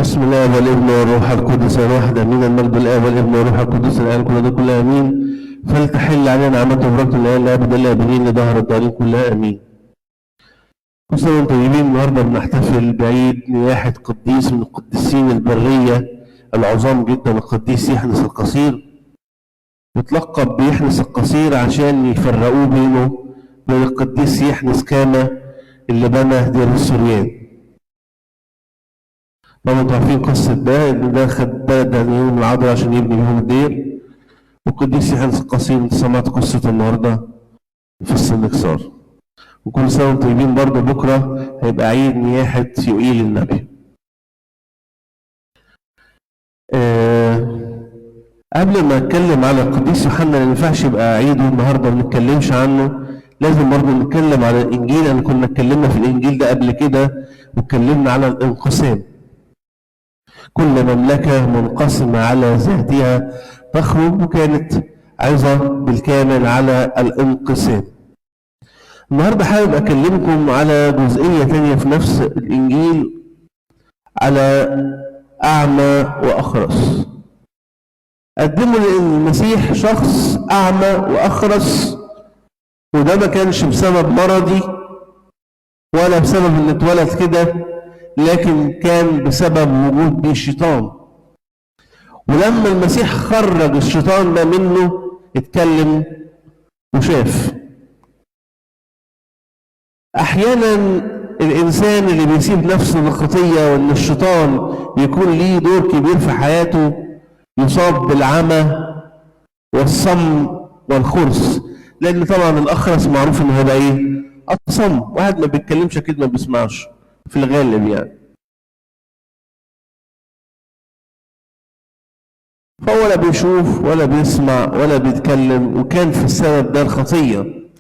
بسم الله والابن والروح القدس الواحد امين. المجد للاب والابن والروح القدس الان كل ده كلها امين. فلتحل علينا نعمته وبركته الان لابد الابدين لظهر الدارين كلها امين. كل سنه وانتم طيبين. النهارده بنحتفل بعيد نياحه قديس من القديسين البريه العظام جدا، القديس يحنس القصير. يتلقب بيحنس القصير عشان يفرقوه بينه وبين القديس يحنس كاما اللي بنى دير السوريان. طبعا انتوا عارفين قصة ده، ان ده خد 3 دنانير من العذراء عشان يبني بيهم الدير. والقديس يحنس القصير انت سمعت قصته النهارده في السنكسار. وكل سنة وانتم طيبين. برضه بكرة هيبقى عيد نياحة يوئيل النبي. قبل ما اتكلم على القديس يوحنا اللي ما ينفعش يبقى عيده النهارده ما نتكلمش عنه، لازم برضه نتكلم على الانجيل. انا كنا اتكلمنا في الانجيل ده قبل كده واتكلمنا على الانقسام. كل مملكة منقسمة على ذاتها تخرج، وكانت عظة بالكامل على الانقسام. النهاردة حابب أكلمكم على جزئية تانية في نفس الإنجيل، على أعمى وأخرس. قدموا لأن المسيح شخص أعمى وأخرس، وده ما كانش بسبب مرضي ولا بسبب إن اتولد كده، لكن كان بسبب وجود بيه الشيطان. ولما المسيح خرج الشيطان ده منه اتكلم وشاف. احيانا الانسان اللي بيسيب نفسه للخطيه وان الشيطان يكون ليه دور كبير في حياته يصاب بالعمى والصم والخرس. لان طبعا الاخرس معروف انه هيبقى ايه؟ اصم، واحد ما بيتكلمش اكيد ما بيسمعش في الغالب يعني. فهو لا بيشوف ولا بيسمع ولا بيتكلم، وكان في السبب ده الخطيه.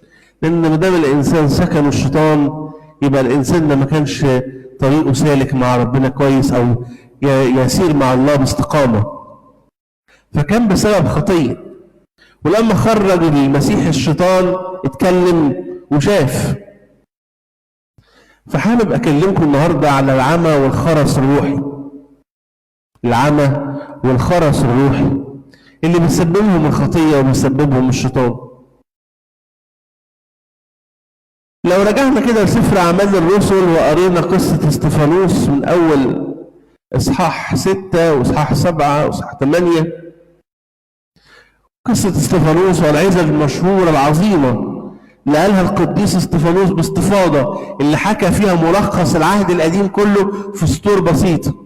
لان ما دام الانسان سكن الشيطان يبقى الانسان ده ما كانش طريقه سالك مع ربنا كويس او يسير مع الله باستقامه، فكان بسبب خطيه. ولما خرج المسيح الشيطان اتكلم وشاف. فحابب اكلمكم النهارده على العمى والخرس الروحي. العمى والخرس الروحي اللي بيسببهم الخطيه وبيسببهم الشيطان. لو رجعنا كده لسفر أعمال الرسل وقرينا قصة استفانوس من أول إصحاح 6 وإصحاح 7 وإصحاح 8، قصة استفانوس والعظة المشهورة العظيمة اللي قالها القديس استفانوس باستفاضة، اللي حكى فيها ملخص العهد القديم كله في سطور بسيطة.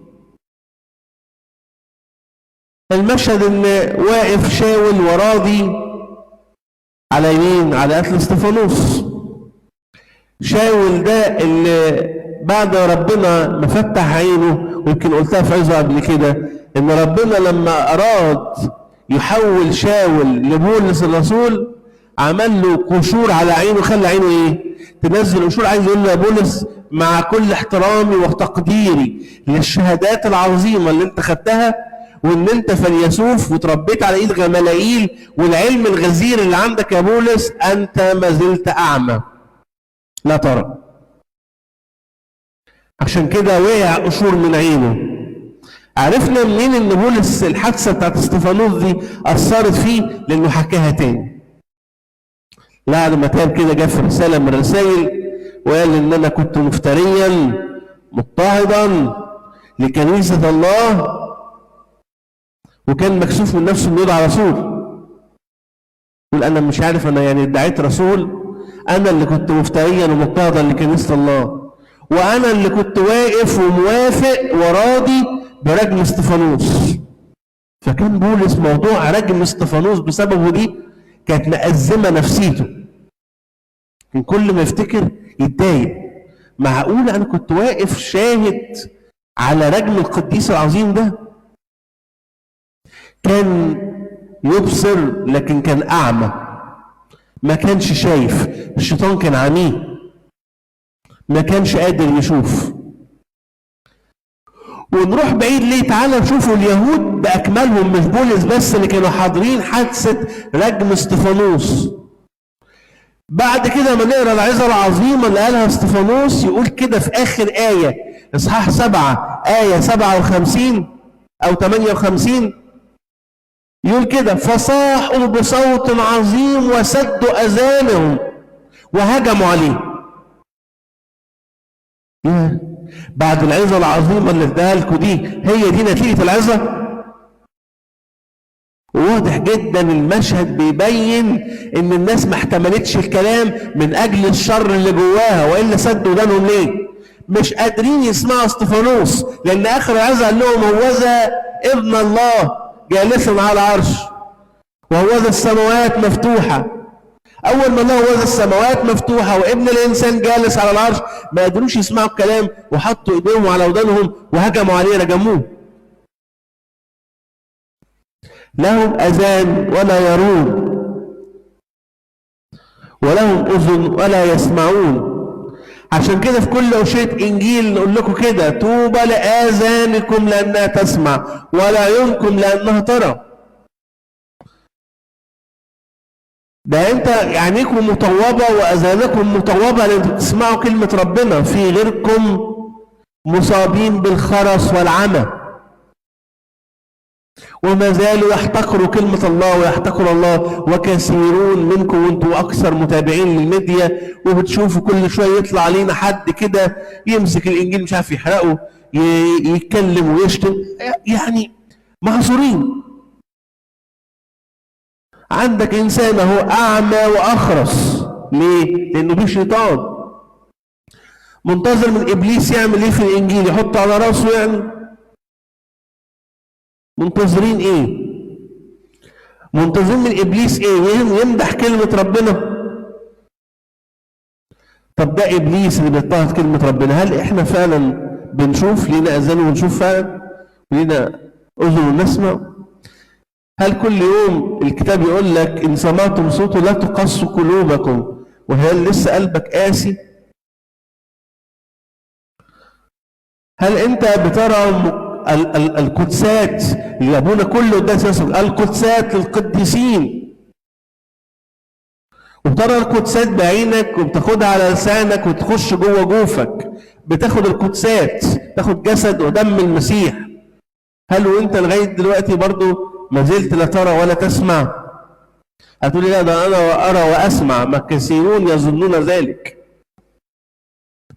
المشهد إن واقف شاول وراضي على يمين على قتل استفانوس. شاول ده اللي بعد ربنا ما فتح عينه، ويمكن قلتها في عظة قبل كده ان ربنا لما اراد يحول شاول لبولس الرسول عمل له قشور على عينه، خلى عينه ايه؟ تنزل قشور. عايز يقول له يا بولس مع كل احترامي وتقديري للشهادات العظيمه اللي انت خدتها، وان انت فيلسوف وتربيت على ايد غملائيل والعلم الغزير اللي عندك يا بولس، انت ما زلت اعمى لا ترى. عشان كده وقع قشور من عينه. عرفنا منين ان بولس الحادثه بتاعت استفانوس دي اثرت فيه؟ لانه حكاها تاني. بعد ما تاب كده جاب في رساله من الرسائل وقال ان انا كنت مفتريا مضطهدا لكنيسه الله، وكان مكسوف من نفسه انه يدعى رسول. يقول انا مش عارف، انا يعني ادعيت رسول؟ انا اللي كنت مفتريا ومضطهدا لكنيسه الله، وانا اللي كنت واقف وموافق وراضي برجم استفانوس. فكان بولس موضوع رجم استفانوس بسببه دي كانت مأزمه نفسيته. كان كل ما يفتكر يتضايق. معقول انا كنت واقف شاهد على رجم القديس العظيم ده؟ كان يبصر لكن كان اعمى، ما كانش شايف. الشيطان كان عميه، ما كانش قادر يشوف. ونروح بعيد ليه؟ تعالى نشوفوا اليهود باكملهم، مش بولس بس اللي كانوا حاضرين حادثه رجم استفانوس. بعد كده ما نقرا العظة العظيمة اللي قالها استفانوس يقول كده في آخر آية إصحاح 7 آية 57 أو 58 يقول كده: فصاحوا بصوت عظيم وسدوا أذانهم وهجموا عليه. بعد العظة العظيمة اللي اداها لكم دي، هي دي نتيجة العظة؟ واضح جدا المشهد بيبين ان الناس ما احتملتش الكلام من اجل الشر اللي جواها، والا سدوا ودانهم ليه؟ مش قادرين يسمعوا استفانوس، لان اخر العظة قال لهم: هوذا ابن الله جالسا على العرش وهوذا السماوات مفتوحة. اول ما لقوا هوذا السماوات مفتوحة وابن الانسان جالس على العرش، ما قدروش يسمعوا الكلام وحطوا ايديهم على ودانهم وهجموا عليه رجموه. لهم اذان ولا يرون، ولهم اذن ولا يسمعون. عشان كده في كل أشية إنجيل نقول لكم كده: طوبى لآذانكم لأنها تسمع ولعيونكم لأنها ترى. ده انت عينيكم مطوبة وأذانكم مطوبة لأن تسمعوا كلمة ربنا، في غيركم مصابين بالخرس والعمى وما زالوا يحتقروا كلمة الله ويحتقروا الله. وكثيرون منكم وانتم أكثر متابعين للميديا وبتشوفوا كل شوية يطلع علينا حد كده يمسك الإنجيل مش عارف يحرقه، يتكلم ويشتم، يعني معذورين. عندك إنسان أهو أعمى وأخرس، ليه؟ لأنه في شيطان منتظر من إبليس يعمل إيه في الإنجيل؟ يحط على راسه يعني؟ منتظرين ايه؟ منتظرين من ابليس ايه؟ يمدح كلمة ربنا. طب ده ابليس اللي بيضطهد كلمة ربنا، هل احنا فعلا بنشوف؟ لينا اذان ونشوف فعلا؟ ولينا اذن ونسمع؟ هل كل يوم الكتاب يقول لك ان سمعتم صوته لا تقسوا قلوبكم؟ وهل لسه قلبك قاسي؟ هل انت بترى القدسات اللي ابونا كله قداس يصل القدسات للقديسين، وبترى القدسات بعينك وبتاخدها على لسانك وتخش جوه جوفك، بتاخد القدسات، تاخد جسد ودم المسيح. هل وانت لغايه دلوقتي برضو ما زلت لا ترى ولا تسمع؟ هتقولي: لا ده انا ارى واسمع، ما كثيرون يظنون ذلك.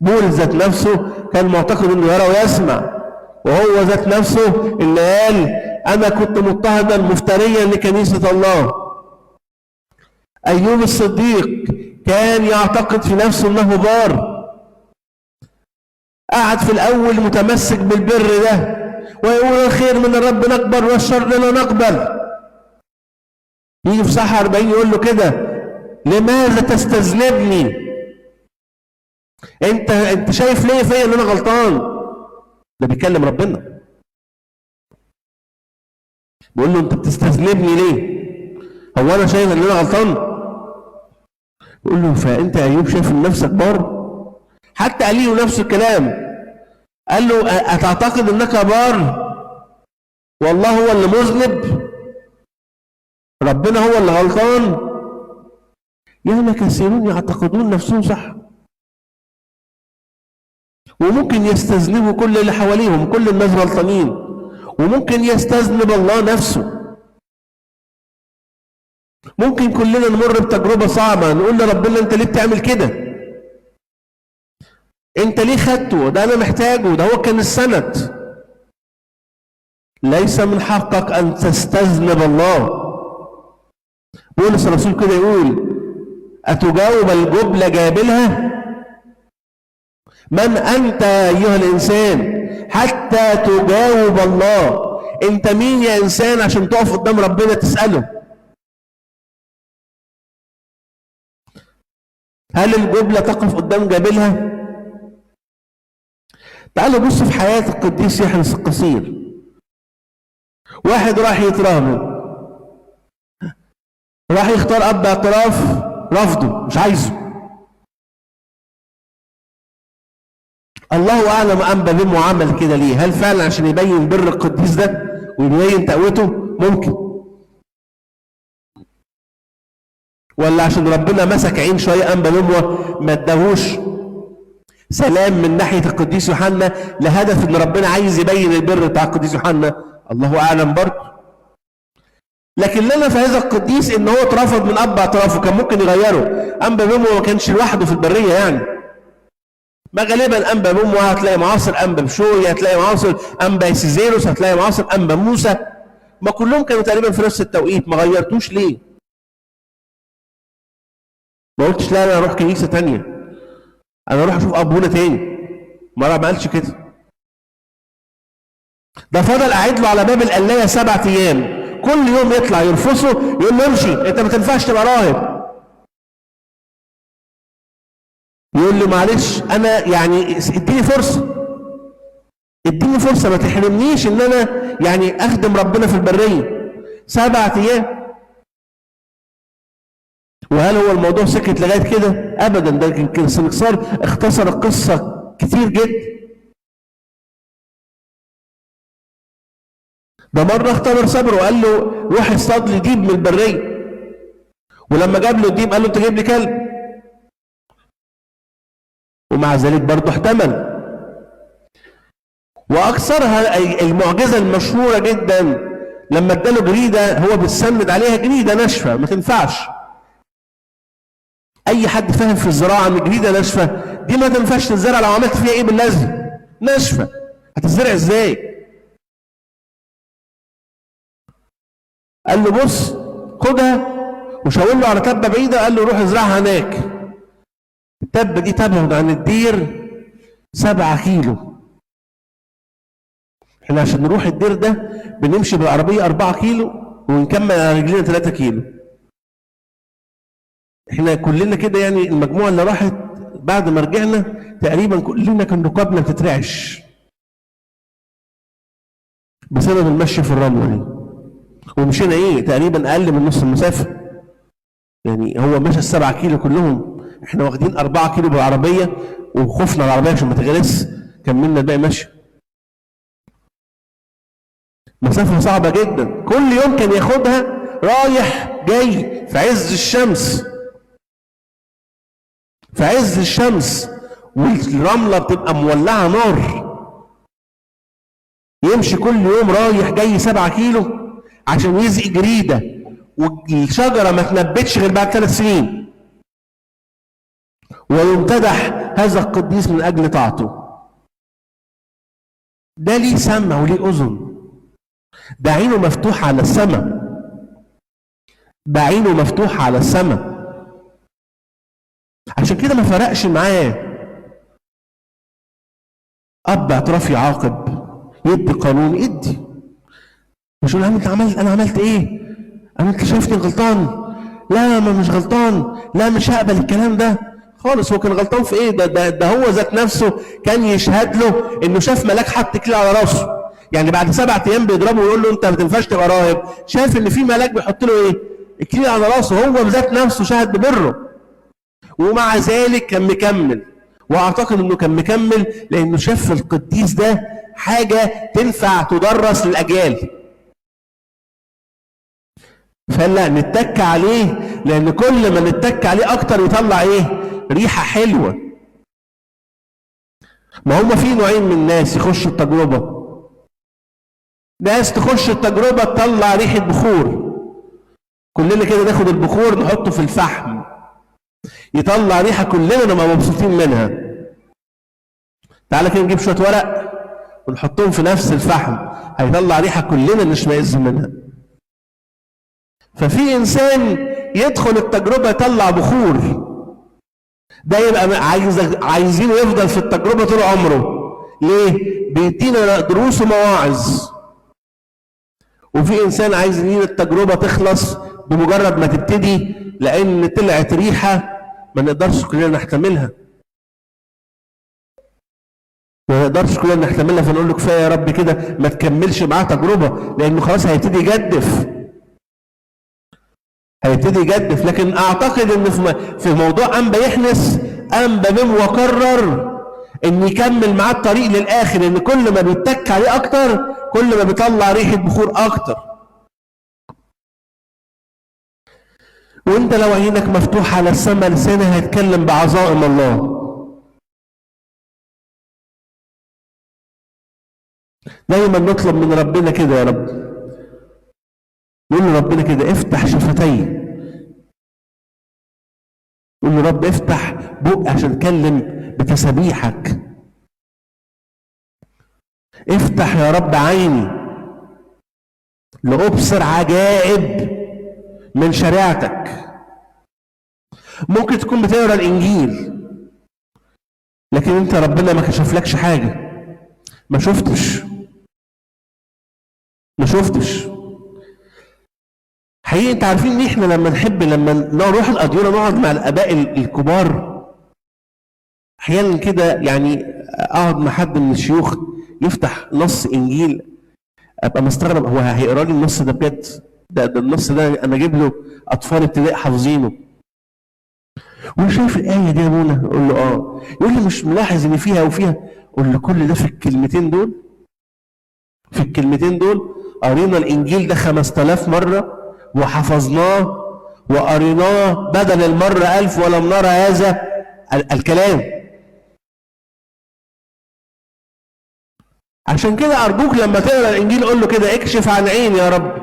بولس ذات نفسه كان معتقد انه يرى ويسمع، وهو ذات نفسه اللي قال: أنا كنت مضطهدا مفتريا لكنيسة الله. أيوب الصديق كان يعتقد في نفسه أنه بار، قعد في الأول متمسك بالبر ده ويقول: الخير من الرب نقبل والشر لا نقبل. يجي في صح 40 يقول له كده: لماذا تستذنبني؟ انت شايف ليه فيا ان انا غلطان؟ ده بيكلم ربنا، بيقول له: انت بتستذنبني ليه؟ هو انا شايف ان انا غلطان؟ بيقول له: فانت يا ايوب شايف ان نفسك بار؟ حتى قال له نفس الكلام، قال له: اتعتقد انك بار والله هو اللي مذنب؟ ربنا هو اللي غلطان؟ يعني كثيرون يعتقدون نفسهم صح، وممكن يستذنبوا كل اللي حواليهم، كل الناس غلطانين، وممكن يستذنب الله نفسه. ممكن كلنا نمر بتجربة صعبة نقول لربنا: انت ليه بتعمل كده؟ انت ليه خدته؟ ده انا محتاجه، ده هو كان السند. ليس من حقك ان تستذنب الله. بولس الرسول كده يقول: اتجاوب الجبل جابلها؟ من أنت أيها الإنسان حتى تجاوب الله؟ أنت مين يا إنسان عشان تقف قدام ربنا تسأله؟ هل الجبلة تقف قدام جابلها؟ تعالوا بصوا في حياة القديس يحنس القصير. واحد راح يتراهن، راح يختار أب اعتراف، رفضه، مش عايزه. الله أعلم أنبى به وعمل كده ليه؟ هل فعلا عشان يبين بر القديس ده ويبين تقوته؟ ممكن. ولا عشان ربنا مسك عين شويه انبا بموه ما اداهوش سلام من ناحيه القديس يوحنا لهدف ان ربنا عايز يبين البر بتاع القديس يوحنا؟ الله اعلم برضه. لكن لنا في هذا القديس ان هو اترفض من اب اعترافه، كان ممكن يغيره. انبا بموه ما كانش لوحده في البريه يعني، ما غالبا انبا بموه هتلاقي معاصر انبا بشوي، هتلاقي معاصر انبا سيزيروس، هتلاقي معاصر انبا موسى، ما كلهم كانوا تقريبا في نفس التوقيت. ما غيرتوش ليه؟ ما قلتش لا انا اروح كنيسه ثانيه، انا اروح اشوف ابونا تاني. ما قالش كده. ده فضل قاعد له على باب القلايه 7 ايام، كل يوم يطلع يرفصه يقول له امشي انت ما تنفعش تبقى راهب. يقول له معلش انا يعني اديني فرصه، اديني فرصه ما تحرمنيش ان انا يعني اخدم ربنا في البريه. 7 ايام. وهل هو الموضوع سكت لغايه كده؟ ابدا، ده كان سنكسار اختصر القصه كتير جدا. ده مره اختبر صبره وقال له روح اصطاد لي ديب من البريه، ولما جاب له الديب قال له انت جايب لي كلب، ومع ذلك برضه احتمل. واكثرها المعجزه المشهوره جدا لما اداله جريده هو بيتسند عليها، جريده ناشفه ما تنفعش. اي حد فاهم في الزراعه ان جريده ناشفه دي ما تنفعش تتزرع، لو عملت فيها ايه باللازم؟ ناشفه، هتزرع ازاي؟ قال له بص خدها، وشاور له على تبه بعيده، قال له روح ازرعها هناك. التبه دي تبعد عن الدير 7 كيلو. احنا عشان نروح الدير ده بنمشي بالعربيه 4 كيلو ونكمل على رجلينا 3 كيلو. احنا كلنا كده يعني، المجموعه اللي راحت بعد ما رجعنا تقريبا كلنا كان ركابنا بتترعش بسبب المشي في الرمله دي. ومشينا ايه تقريبا اقل من نص المسافه. يعني هو مشى 7 كيلو كلهم، احنا واخدين 4 كيلو بالعربيه وخفنا العربيه عشان ما تغرس، كملنا الباقي مشي. مسافه صعبه جدا، كل يوم كان ياخدها رايح جاي في عز الشمس، في عز الشمس والرمله بتبقى مولعه نار. يمشي كل يوم رايح جاي 7 كيلو عشان يزقي جريده، والشجره ما تنبتش غير بعد 3 سنين. ويمتدح هذا القديس من اجل طاعته. ده ليه سمع وليه اذن، ده عينه مفتوحه على السماء، ده عينه مفتوحه على السماء. عشان كده ما فرقش معاه اب اعتراف يعاقب، يدي قانون، يدي مش يقول انا عملت ايه؟ انت شايفني غلطان؟ لا ما مش غلطان، لا مش هقبل الكلام ده خالص. هو كان غلطان في ايه؟ ده هو ذات نفسه كان يشهد له انه شاف ملاك حط كيل على راسه. يعني بعد 7 ايام بيضربه ويقول له انت ما تنفعش تبقى راهب، شاف ان في ملاك بيحط له ايه؟ الكيل على راسه. هو بذات نفسه شهد ببره، ومع ذلك كان مكمل. واعتقد انه كان مكمل لانه شاف في القديس ده حاجه تنفع تدرس للاجيال. فلا نتك عليه، لان كل ما نتك عليه اكتر يطلع ايه؟ ريحه حلوه. ما هم في نوعين من الناس يخشوا التجربه. ناس تخش التجربه تطلع ريحه بخور، كلنا كده ناخد البخور نحطه في الفحم يطلع ريحه كلنا نبقى مبسوطين منها. تعالى كده نجيب شويه ورق ونحطهم في نفس الفحم، هيطلع ريحه كلنا نشمئز منها. ففي انسان يدخل التجربه يطلع بخور، ده يبقى عايزينه يفضل في التجربه طول عمره. ليه؟ بيدينا دروس ومواعظ. وفي انسان عايز ان التجربه تخلص بمجرد ما تبتدي، لان طلعت ريحه ما نقدرش كلنا نحتملها. ما نقدرش كلنا نحتملها، فنقول له كفايه يا رب كده، ما تكملش معاه تجربه، لانه خلاص هيبتدي يجدف. لكن اعتقد ان في موضوع انبا يحنس، انبا بموه قرر ان يكمل معاه الطريق للاخر، ان كل ما بيتك عليه اكتر كل ما بيطلع ريحه بخور اكتر. وانت لو عينك مفتوحة على السماء لسانك هيتكلم بعظائم الله. دايما نطلب من ربنا كده يا رب، نقول لربنا كده افتح شفتي، قول له رب افتح بق عشان اتكلم بتسابيحك، افتح يا رب عيني لأبصر عجائب من شريعتك. ممكن تكون بتقرا الانجيل لكن انت ربنا ما كشفلكش حاجه، ما شفتش حقيقي. انت عارفين ان احنا لما نحب لما نروح الاديره نقعد مع الاباء الكبار، احيانا كده يعني اقعد مع حد من الشيوخ يفتح نص انجيل ابقى مستغرب هو هيقرا لي النص ده بجد؟ ده النص ده انا اجيب له اطفال ابتدائي حافظينه. وشايف الايه دي يا ابونا؟ اقول له اه. يقول لي مش ملاحظ ان فيها وفيها؟ اقول له كل ده في الكلمتين دول، في الكلمتين دول. قرينا الانجيل ده 5000 مره وحفظناه وقريناه بدل المره 1000 ولم نرى هذا الكلام. عشان كده ارجوك لما تقرا الانجيل قول له كده اكشف عن عيني يا رب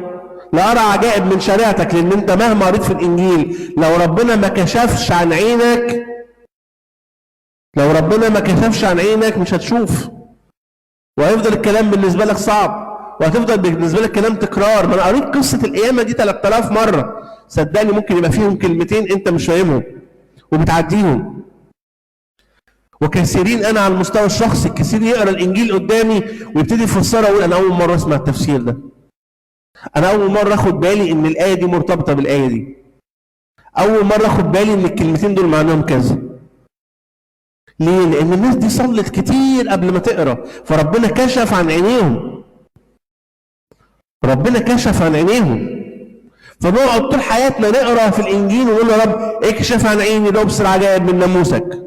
لأرى عجائب من شريعتك، لأن أنت مهما قريت في الإنجيل لو ربنا ما كشفش عن عينك، لو ربنا ما كشفش عن عينك مش هتشوف، وهيفضل الكلام بالنسبة لك صعب، وهتفضل بالنسبة لك كلام تكرار. ما أنا قريت قصة القيامة دي 3000 مرة، صدقني ممكن يبقى فيهم كلمتين أنت مش فاهمهم وبتعديهم. وكثيرين أنا على المستوى الشخصي كثير يقرأ الإنجيل قدامي ويبتدي يفسرها ويقول أنا أول مرة أسمع التفسير ده، أنا أول مرة أخد بالي إن الآية دي مرتبطة بالآية دي، أول مرة أخد بالي إن الكلمتين دول معناهم كذا. ليه؟ لأن الناس دي صلت كتير قبل ما تقرأ، فربنا كشف عن عينيهم. ربنا كشف عن عينيهم. فنقعد طول حياتنا نقرأ في الإنجيل ونقول يا رب اكشف عن عيني لأبصر عجائب من ناموسك.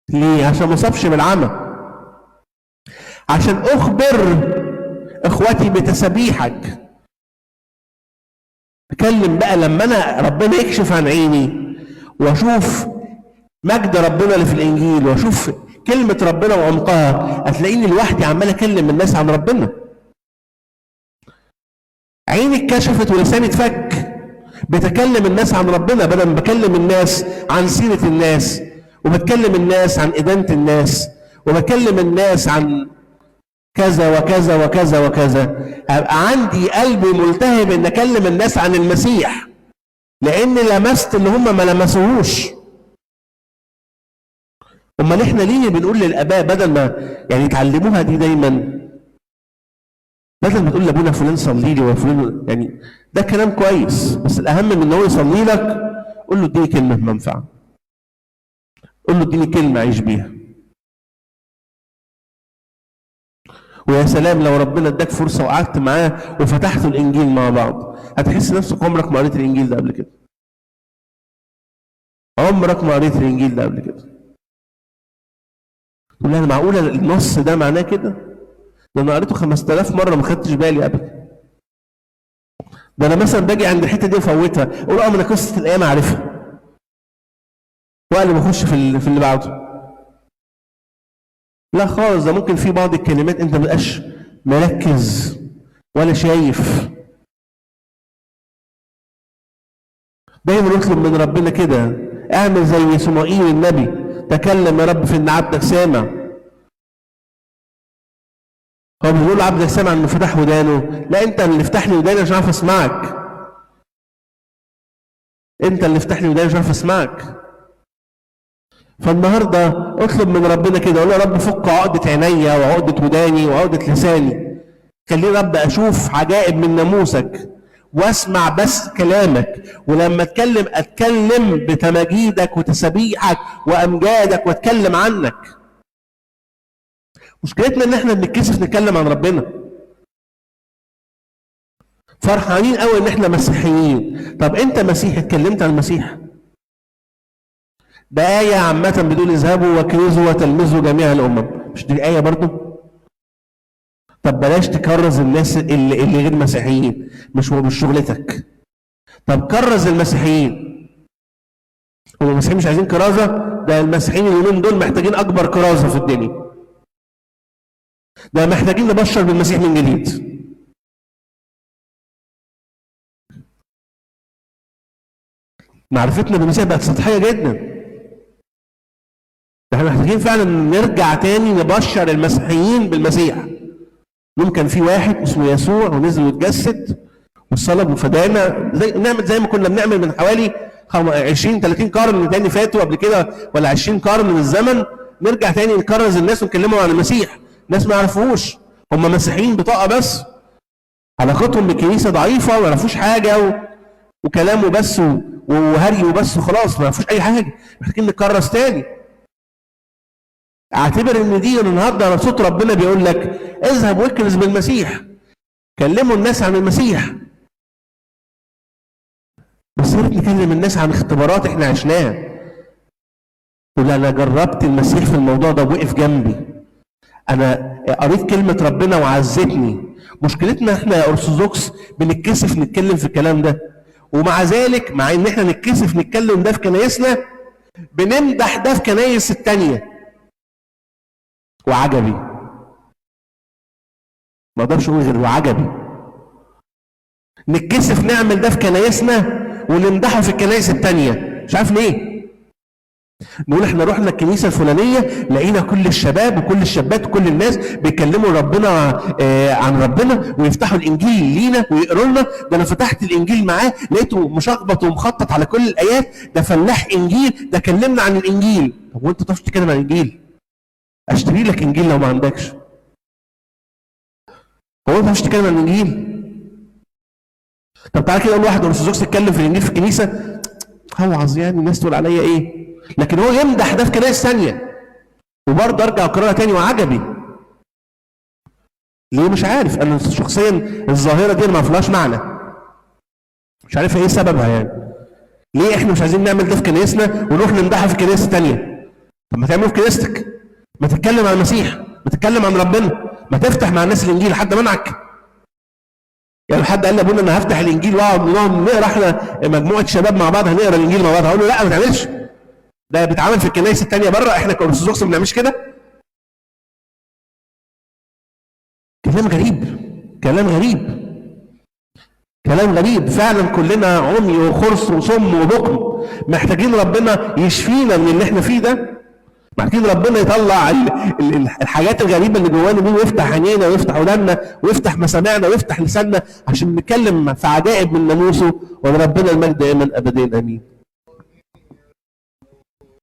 ليه؟ عشان ما اصابش بالعمى، عشان أخبر إخواتي بتسابيحك. اتكلم بقى لما انا ربنا يكشف عن عيني واشوف مجد ربنا اللي في الانجيل واشوف كلمه ربنا وعمقها، هتلاقيني لوحدي عمال اكلم الناس عن ربنا. عيني اتكشفت ولساني اتفك، بتكلم الناس عن ربنا بدل ما بكلم الناس عن سيره الناس، وبتكلم الناس عن ادانه الناس، وبكلم الناس عن كذا وكذا وكذا وكذا. هبقى عندي قلب ملتهب ان اكلم الناس عن المسيح، لان لمست اللي هم ما لمسوهوش. امال احنا ليه بنقول للاباء بدل ما يعني يتعلموها دي دايما، بدل ما تقول لابونا فلان صلي لي وفلان، يعني ده كلام كويس بس الاهم من ان هو يصلي لك قول له اديني كلمه منفعه، قول له اديني كلمه اعيش بيها. ويا سلام لو ربنا اداك فرصه وقعدت معاه وفتحتوا الانجيل مع بعض، هتحس نفسك عمرك ما قريت الانجيل ده قبل كده، عمرك ما قريت الانجيل ده قبل كده. تقول لي انا معقوله النص ده معناه كده؟ ده انا قريته 5000 مره ما خدتش بالي ابدا. ده انا مثلا باجي عند الحته دي وافوتها، اقول اه ما انا قصه الايام عارفها، وقال ما اخش في اللي بعده. لا خالص، ده ممكن في بعض الكلمات انت ما تبقاش مركز ولا شايف. دايما نطلب من ربنا كده، اعمل زي صموئيل النبي، تكلم يا رب في ان عبدك سامع. هو بيقول عبدك سامع انه فتح ودانه، لا انت اللي افتح لي وداني عشان اعرف اسمعك، انت اللي افتح لي وداني عشان اعرف اسمعك. فالنهارده اطلب من ربنا كده، قول يا رب فك عقده عينيا وعقده وداني وعقده لساني، خليني رب اشوف عجائب من ناموسك واسمع بس كلامك، ولما اتكلم بتماجيدك وتسابيحك وامجادك واتكلم عنك. مشكلتنا ان احنا بنتكسف نتكلم عن ربنا، فرحانين قوي ان احنا مسيحيين. طب انت مسيحي اتكلمت عن المسيح؟ ده آية عامة بتقول اذهبوا وكرزوا وتلمذوا جميع الأمم، مش دي آية برضو؟ طب بلاش تكرز الناس اللي غير مسيحيين، مش شغلتك. طب كرز المسيحيين. هم المسيحيين مش عايزين كرازه؟ ده المسيحيين اليومين دول محتاجين اكبر كرازه في الدنيا. ده محتاجين نبشر بالمسيح من جديد. معرفتنا بالمسيح بقت سطحيه جدا. ده احنا محتاجين فعلا نرجع تاني نبشر المسيحيين بالمسيح. يوم كان في واحد اسمه يسوع ونزل واتجسد والصلب وفدانا، نعمل زي ما كنا بنعمل من حوالي 20 30 قرن تاني فاتوا قبل كده، ولا 20 قرن من الزمن. نرجع تاني نكرز الناس ونكلمهم عن المسيح. ناس ما يعرفوش، هم مسيحيين بطاقه بس، علاقتهم بالكنيسه ضعيفه، ما يعرفوش حاجه وكلامه بس وهري وبس وخلاص، ما يعرفوش اي حاجه. محتاجين نكرس تاني. اعتبر ان دي النهارده صوت ربنا بيقول لك اذهب واكرز بالمسيح، كلموا الناس عن المسيح. بس يا ريت نكلم الناس عن اختبارات احنا عشناها. قول انا جربت المسيح في الموضوع ده ووقف جنبي، انا قريت كلمه ربنا وعزتني. مشكلتنا احنا يا ارثوذكس بنتكسف نتكلم في الكلام ده، ومع ذلك مع ان احنا نتكسف نتكلم ده في كنايسنا، بنمدح ده في كنايس التانيه. وعجبي، ما اقدرش اقول غير وعجبي. نتكسف نعمل ده في كنايسنا ونمدحه في الكنايس التانيه، مش عارف ليه. نقول احنا رحنا الكنيسه الفلانيه لقينا كل الشباب وكل الشابات وكل الناس بيتكلموا ربنا عن ربنا ويفتحوا الانجيل لينا ويقروا لنا. ده انا فتحت الانجيل معاه لقيته مشخبط ومخطط على كل الايات، ده فلاح انجيل، ده كلمنا عن الانجيل. طب وانت تعرفش تتكلم عن الانجيل؟ اشتري لك انجيل لو ما عندكش. هو انت تعرفش تتكلم عن الانجيل؟ طب تعالى كده اقول واحد ارثوذكس يتكلم في الانجيل في الكنيسه، هوعظ يعني الناس تقول عليا ايه؟ لكن هو يمدح ده في كنائس ثانيه، وبرضه ارجع اقراها تاني وعجبي. ليه؟ مش عارف. انا شخصيا الظاهره دي ما فيهاش معنى، مش عارف ايه سببها يعني. ليه احنا مش عايزين نعمل ده في كنايسنا ونروح نمدحها في كنائس ثانيه؟ طب ما تعمله في كنيستك، ما تتكلم عن المسيح، ما تتكلم عن ربنا، ما تفتح مع الناس الانجيل. حد منعك؟ يعني حد قال لي ابونا انا هفتح الانجيل واقعد نقرا احنا مجموعه شباب مع بعض هنقرا الانجيل مع بعض؟ هقول له لا ما تعملش، ده بيتعمل في الكنائس الثانيه بره، احنا كارثوذكس ما بنعملش كده. كلام غريب، كلام غريب، كلام غريب فعلا. كلنا عمي وخرس وصم وبكم، محتاجين ربنا يشفينا من اللي احنا فيه ده. محتاجين ربنا يطلع الحاجات الغريبه اللي جوانا دي، ويفتح عينينا ويفتح ودانا ويفتح مسامعنا ويفتح لساننا عشان نتكلم في عجائب من ناموسه. ولربنا المجد دائما ابدين امين.